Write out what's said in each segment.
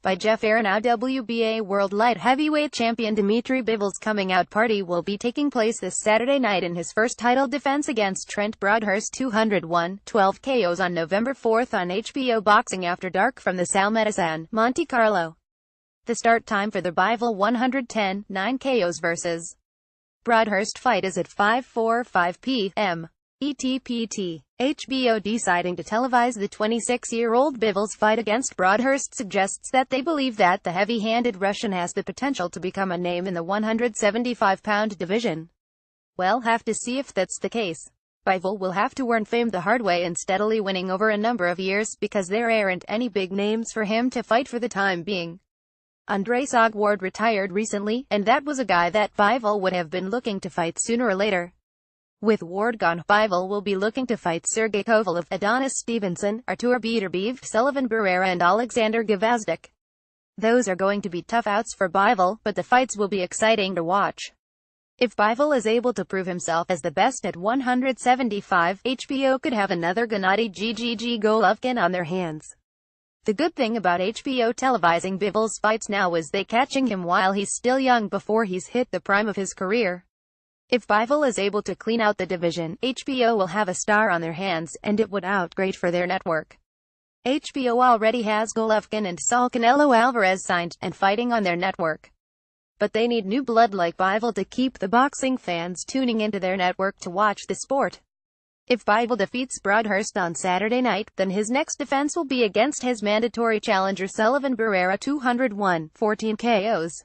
by Jeff Aranow WBA World Light Heavyweight Champion Dmitry Bivol's coming-out party will be taking place this Saturday night in his first title defense against Trent Broadhurst 201-12 KOs on November 4th on HBO Boxing After Dark from the Sal Medicine, Monte Carlo. The start time for the Bivol 110-9 KOs vs. Broadhurst fight is at 5:45 p.m. ETPT. HBO deciding to televise the 26-year-old Bivol's fight against Broadhurst suggests that they believe that the heavy-handed Russian has the potential to become a name in the 175-pound division. We'll have to see if that's the case. Bivol will have to earn fame the hard way and steadily winning over a number of years, because there aren't any big names for him to fight for the time being. Andre Ward retired recently, and that was a guy that Bivol would have been looking to fight sooner or later. With Ward gone, Bivol will be looking to fight Sergey Kovalev, Adonis Stevenson, Artur Beterbiev, Sullivan Barrera and Alexander Gvozdyk. Those are going to be tough outs for Bivol, but the fights will be exciting to watch. If Bivol is able to prove himself as the best at 175, HBO could have another Gennady Golovkin on their hands. The good thing about HBO televising Bivol's fights now is they catching him while he's still young before he's hit the prime of his career. If Bivol is able to clean out the division, HBO will have a star on their hands, and it would out great for their network. HBO already has Golovkin and Saul Canelo Alvarez signed, and fighting on their network. But they need new blood like Bivol to keep the boxing fans tuning into their network to watch the sport. If Bivol defeats Broadhurst on Saturday night, then his next defense will be against his mandatory challenger Sullivan Barrera 201-14 KOs.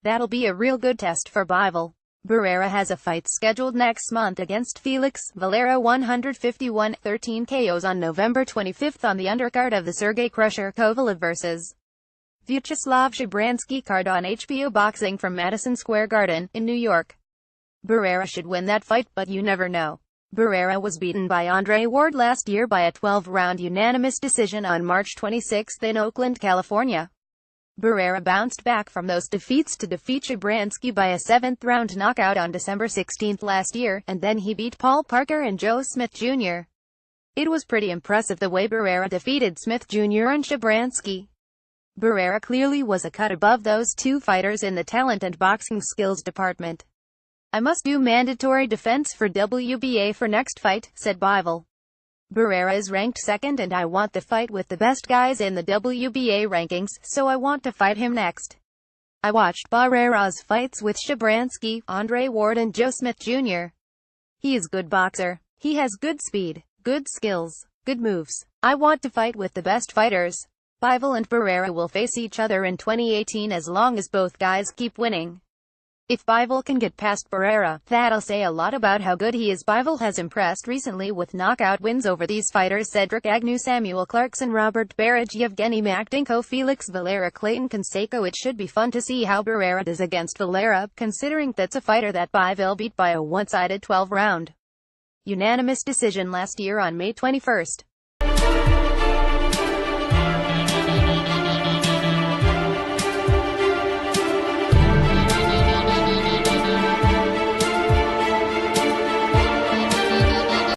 That'll be a real good test for Bivol. Barrera has a fight scheduled next month against Felix Valera 151-13 KOs on November 25th on the undercard of the Sergey Crusher Kovalev vs. Vyacheslav Shabransky card on HBO Boxing from Madison Square Garden, in New York. Barrera should win that fight, but you never know. Barrera was beaten by Andre Ward last year by a 12-round unanimous decision on March 26 in Oakland, California. Barrera bounced back from those defeats to defeat Shabransky by a 7th-round knockout on December 16 last year, and then he beat Paul Parker and Joe Smith Jr. It was pretty impressive the way Barrera defeated Smith Jr. and Shabransky. Barrera clearly was a cut above those two fighters in the talent and boxing skills department. "I must do mandatory defense for WBA for next fight," said Bivol. "Barrera is ranked second and I want the fight with the best guys in the WBA rankings, so I want to fight him next. I watched Barrera's fights with Shabransky, Andre Ward and Joe Smith Jr. He is a good boxer. He has good speed, good skills, good moves. I want to fight with the best fighters." Bivol and Barrera will face each other in 2018 as long as both guys keep winning. If Bivol can get past Barrera, that'll say a lot about how good he is. Bivol has impressed recently with knockout wins over these fighters: Cedric Agnew, Samuel Clarkson, Robert Barrage, Yevgeny Makdenko, Felix Valera, Clayton Canseco. It should be fun to see how Barrera does against Valera, considering that's a fighter that Bivol beat by a one-sided 12-round unanimous decision last year on May 21.